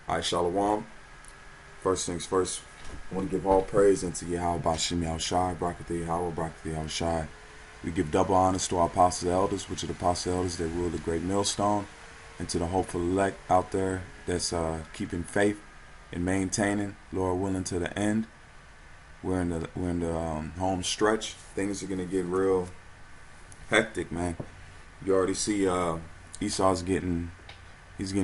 All right, Shalom. First things first, I want to give all praise unto Yahweh Bashim Yahushai, Brakathe Yahweh, Brakathe Yahushai. We give double honors to our apostles elders, which are the apostles elders that rule the great millstone, and to the hopeful elect out there that's keeping faith and maintaining, Lord willing, to the end. We're in the home stretch. Things are gonna get real hectic, man. You already see Esau's getting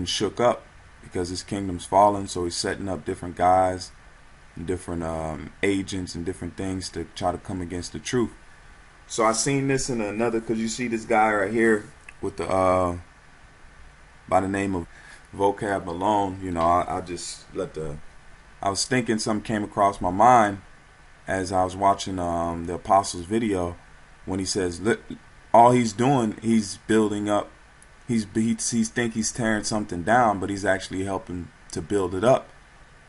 shook up because his kingdom's fallen, so he's setting up different guys and different agents and different things to try to come against the truth. So I seen this in another, because you see this guy right here with the by the name of Vocab Malone. You know, I just I was thinking, something came across my mind as I was watching the Apostles video when he says, look, all he's doing, he's building up. He think he's tearing something down, but he's actually helping to build it up.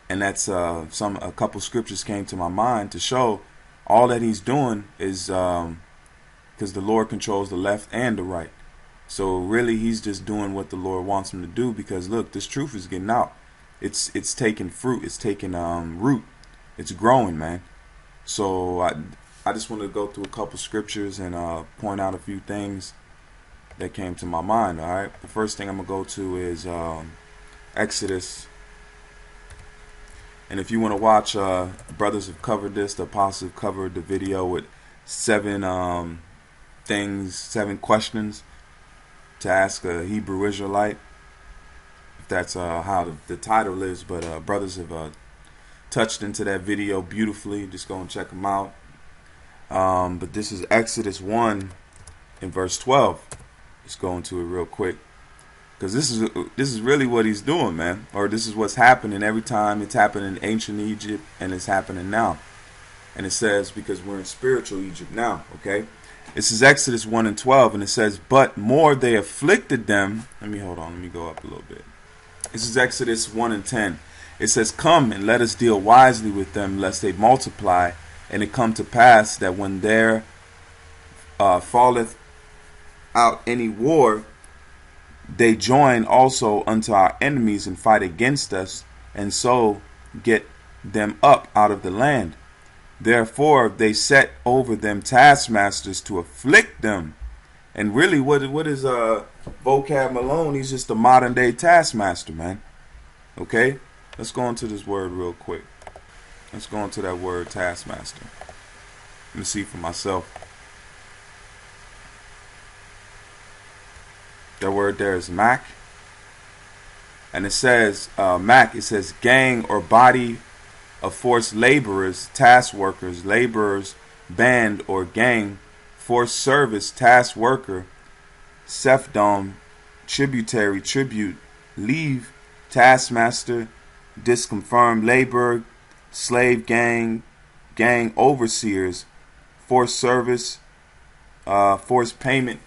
And that's a couple scriptures came to my mind to show all that he's doing is because the Lord controls the left and the right. So really, he's just doing what the Lord wants him to do, because look, this truth is getting out. It's taking fruit. It's taking root. It's growing, man. So I just want to go through a couple scriptures and point out a few things that came to my mind. All right, the first thing I'm gonna go to is Exodus. And if you want to watch, brothers have covered this. The apostles have covered the video with 7 questions to ask a Hebrew Israelite. If that's how the title is, but brothers have touched into that video beautifully. Just go and check them out. But this is Exodus 1 in verse 12. Let's go into it real quick, because this is really what he's doing, man. Or this is what's happening every time. It's happening in ancient Egypt, and it's happening now. And it says, because we're in spiritual Egypt now, okay? This is Exodus 1 and 12, and it says, but more they afflicted them. Let me go up a little bit. This is Exodus 1 and 10. It says, come and let us deal wisely with them, lest they multiply. And it come to pass that when there falleth out any war, they join also unto our enemies and fight against us, and so get them up out of the land. Therefore they set over them taskmasters to afflict them. And really, what is Vocab Malone? He's just a modern day taskmaster, man. Okay, let's go into this word real quick. Let's go into that word taskmaster. Let me see for myself. That word there is Mac. And it says, Mac, it says gang or body of forced laborers, task workers, laborers, band or gang, forced service, task worker, Sephdom, tributary, tribute, leave, taskmaster, disconfirmed labor, slave gang, gang overseers, forced service, forced payment.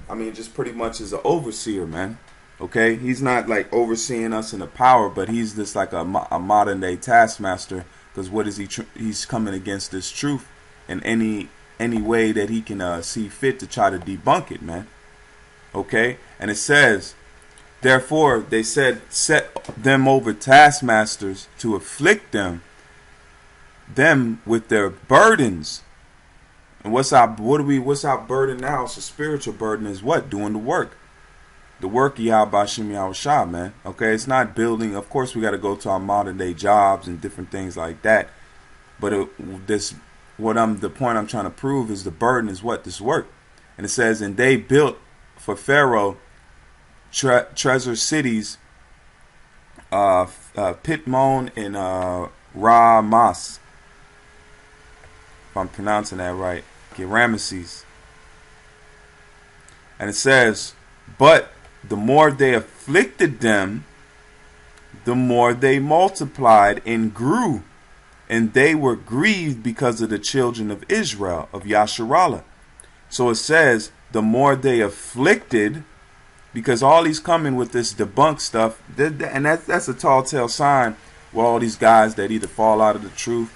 I mean, just pretty much is an overseer, man. Okay, he's not like overseeing us in the power, but he's just like a modern day taskmaster. Because what is he? He's coming against this truth in any way that he can see fit to try to debunk it, man. Okay, and it says, therefore they said, set them over taskmasters to afflict them with their burdens. And what's our burden now? It's a spiritual burden. Is what? Doing the work. The work of Yahweh Bashim Yahushai, man. Okay, it's not building. Of course, we got to go to our modern day jobs and different things like that. But the point I'm trying to prove is the burden is what? This work. And it says, and they built for Pharaoh treasure cities, Pitmon and Ramas. If I'm pronouncing that right. Ramesses. And it says, but the more they afflicted them, the more they multiplied and grew, and they were grieved because of the children of Israel, of Yasharallah. So it says, the more they afflicted, because all these coming with this debunk stuff, and that's a tall tale sign with all these guys that either fall out of the truth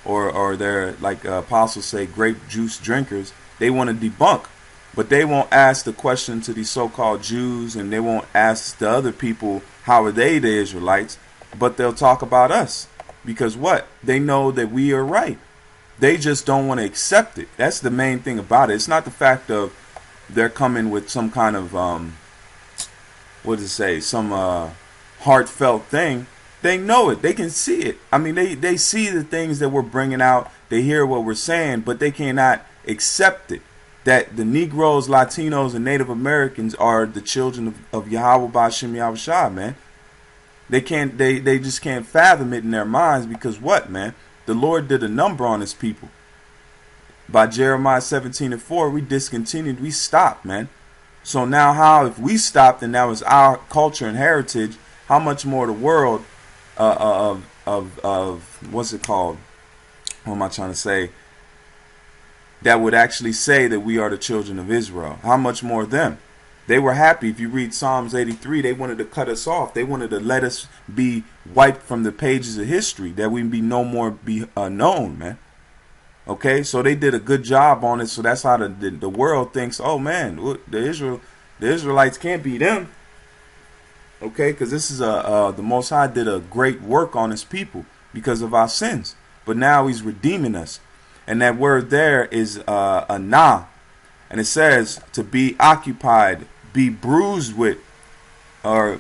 or they're, like apostles say, grape juice drinkers. They want to debunk, but they won't ask the question to these so-called Jews, and they won't ask the other people, how are they the Israelites? but they'll talk about us because what? They know that we are right. They just don't want to accept it. That's the main thing about it. It's not the fact of they're coming with some kind of what does it say? Some heartfelt thing. They know it. They can see it. I mean, they see the things that we're bringing out. They hear what we're saying, but they cannot accept it. That the Negroes, Latinos, and Native Americans are the children of Yahweh Ba'Shem Yahushua, man. They can't. They just can't fathom it in their minds because what, man? The Lord did a number on His people. By Jeremiah 17:4, we discontinued. We stopped, man. So now, how if we stopped and that was our culture and heritage? How much more the world of what's it called? What am I trying to say? That would actually say that we are the children of Israel. How much more them? They were happy. If you read Psalms 83, they wanted to cut us off. They wanted to let us be wiped from the pages of history, that we be no more be known, man. Okay, so they did a good job on it. So that's how the world thinks. Oh man, the Israelites can't be them. Okay, because this is the Most High did a great work on His people because of our sins. But now He's redeeming us. And that word there is anah. And it says to be occupied, be bruised with, or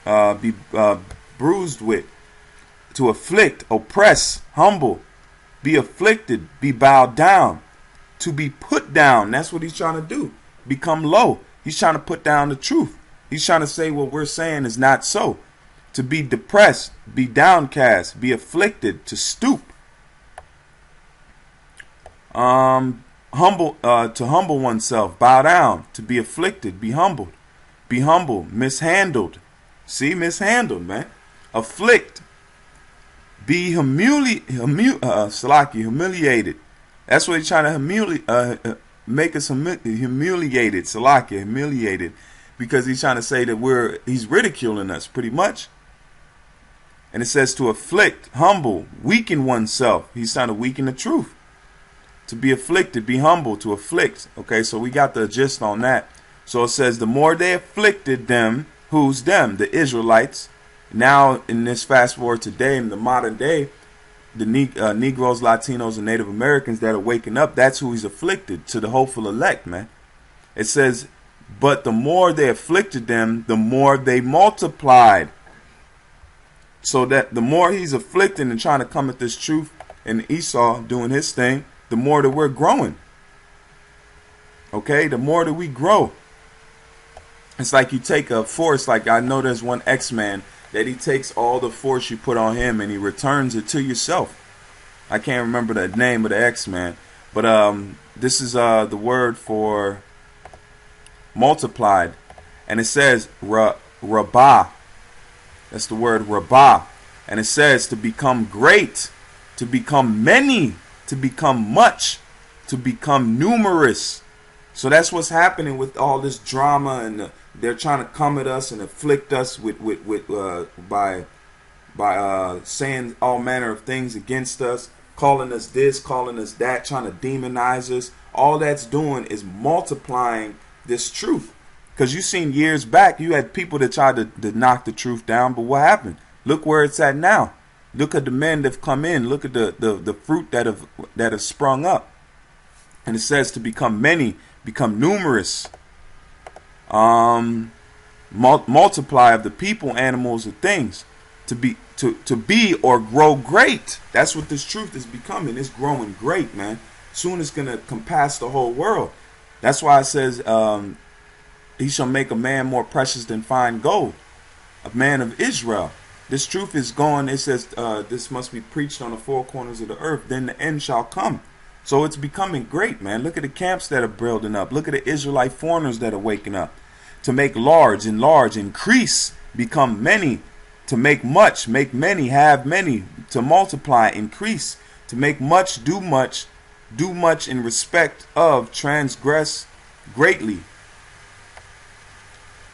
be bruised with, to afflict, oppress, humble, be afflicted, be bowed down, to be put down. That's what He's trying to do. Become low. He's trying to put down the truth. He's trying to say what we're saying is not so. To be depressed, be downcast, be afflicted, to stoop. Humble, to humble oneself, bow down, to be afflicted, be humbled, mishandled. See, mishandled, man. Afflict, be humiliated. That's what He's trying to make us humiliated. Salakia, humiliated, because He's trying to say that He's ridiculing us, pretty much. And it says to afflict, humble, weaken oneself. He's trying to weaken the truth. To be afflicted, be humble, to afflict. Okay, so we got the gist on that. So it says the more they afflicted them, who's them? The Israelites. Now in this fast forward today, in the modern day, the Negroes, Latinos, and Native Americans that are waking up, that's who He's afflicted, to the hopeful elect, man. It says, but the more they afflicted them, the more they multiplied. So that the more He's afflicting and trying to come at this truth, and Esau doing his thing, the more that we're growing. Okay, the more that we grow. It's like you take a force, like I know there's one X-Man that he takes all the force you put on him and he returns it to yourself. I can't remember the name of the X-Man, but this is the word for multiplied, and it says rabah. That's the word rabah, and it says to become great, to become many, to become much, to become numerous. So that's what's happening with all this drama, and they're trying to come at us and afflict us by saying all manner of things against us, calling us this, calling us that, trying to demonize us. All that's doing is multiplying this truth. Because you seen years back, you had people that tried to knock the truth down, but what happened? Look where it's at now. Look at the men that have come in. Look at the fruit that have sprung up. And it says to become many, become numerous, multiply of the people, animals, and things, to be or grow great. That's what this truth is becoming. It's growing great, man. Soon it's gonna compass the whole world. That's why it says, He shall make a man more precious than fine gold, a man of Israel. This truth is going. It says this must be preached on the four corners of the earth. Then the end shall come. So it's becoming great, man. Look at the camps that are building up. Look at the Israelite foreigners that are waking up. To make large, enlarge, increase, become many. To make much, make many, have many. To multiply, increase. To make much, do much in respect of, transgress greatly.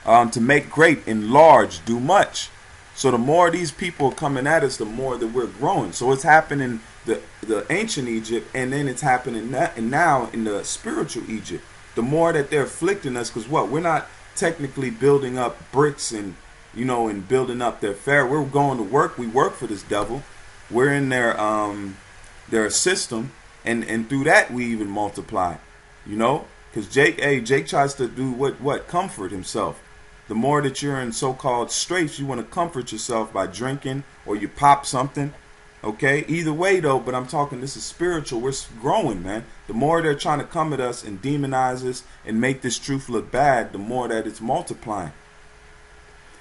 To make great, enlarge, do much. So the more these people are coming at us, the more that we're growing. So it's happening the ancient Egypt, and then it's happening now in the spiritual Egypt. The more that they're afflicting us, because what? We're not technically building up bricks and and building up their fair. We're going to work. We work for this devil. We're in their system, and through that we even multiply. Because Jake tries to do what comfort himself. The more that you're in so-called straits, you want to comfort yourself by drinking or you pop something. Okay, either way though, but I'm talking, this is spiritual. We're growing, man. The more they're trying to come at us and demonize us and make this truth look bad, the more that it's multiplying.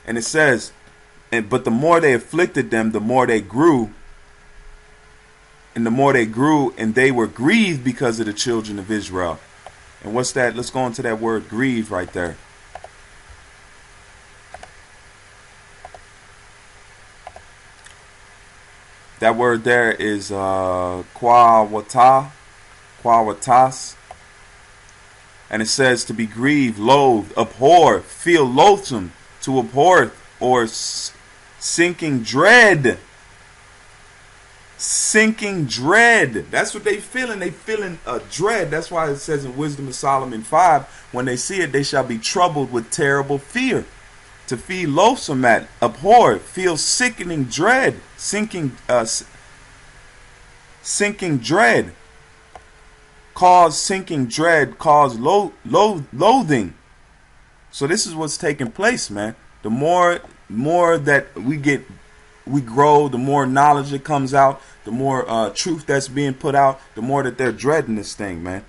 And it says, but the more they afflicted them, the more they grew. And the more they grew, and they were grieved because of the children of Israel. And what's that? Let's go into that word grieve right there. That word there is kwawatas. And it says to be grieved, loathed, abhor, feel loathsome, to abhor, or sinking dread. Sinking dread. That's what they feeling. They feeling dread. That's why it says in Wisdom of Solomon 5, when they see it, they shall be troubled with terrible fear. To feel loathsome at, abhor, feel sickening dread, sinking dread, cause sinking dread, cause loathing. So this is what's taking place, man. The more that we grow, the more knowledge that comes out, the more truth that's being put out, the more that they're dreading this thing, man.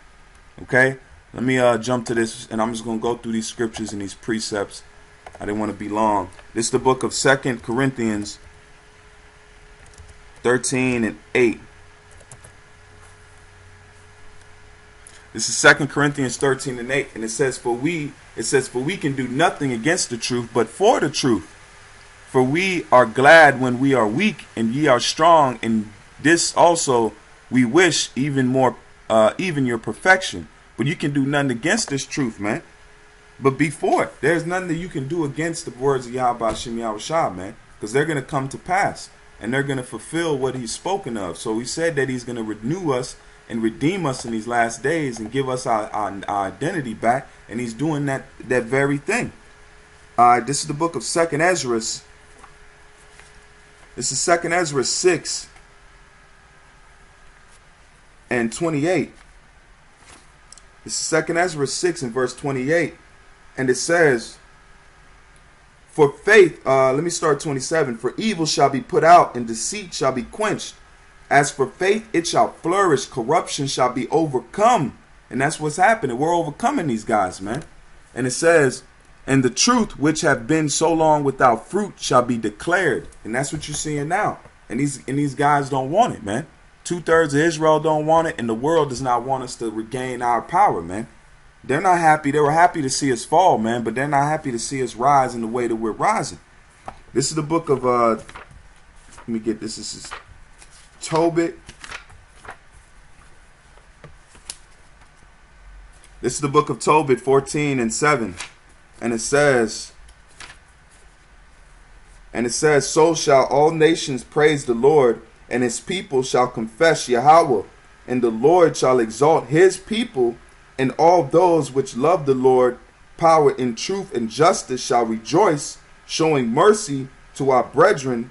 Okay, let me jump to this, and I'm just gonna go through these scriptures and these precepts. I didn't want to be long. This is the book of 2 Corinthians 13 and 8. This is 2 Corinthians 13 and 8. And it says, for we can do nothing against the truth, but for the truth. For we are glad when we are weak, and ye are strong. And this also we wish even more, even your perfection. But you can do nothing against this truth, man. But before it, there's nothing that you can do against the words of Yahweh Shem Yahushua, man. Because they're going to come to pass. And they're going to fulfill what he's spoken of. So he said that he's going to renew us and redeem us in these last days and give us our identity back. And he's doing that very thing. This is the book of 2nd Ezra. This is 2nd Ezra 6 and 28. This is 2nd Ezra 6 and verse 28. And it says, for faith, let me start 27. For evil shall be put out, and deceit shall be quenched. As for faith, it shall flourish. Corruption shall be overcome. And that's what's happening. We're overcoming these guys, man. And it says, and the truth which have been so long without fruit shall be declared. And that's what you're seeing now. And these guys don't want it, man. 2/3 of Israel don't want it, and the world does not want us to regain our power, man. They're not happy. They were happy to see us fall, man, but they're not happy to see us rise in the way that we're rising. This is the book of, let me get this. This is Tobit. This is the book of Tobit 14 and 7. And it says, so shall all nations praise the Lord, and his people shall confess Yahweh, and the Lord shall exalt his people, and all those which love the Lord, power in truth and justice shall rejoice, showing mercy to our brethren.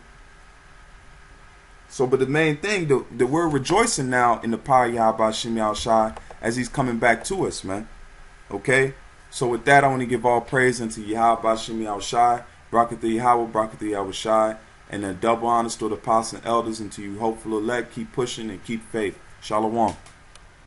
So, but the main thing that we're rejoicing now in the power of Yahweh Shem Yahushua as he's coming back to us, man. Okay? So with that, I want to give all praise unto Yahweh Shem Yahushua, Brakatha Yahweh, Brakatha Yahushua, and a double honor to the apostles and elders, and to you hopeful elect. Keep pushing and keep faith. Shalom.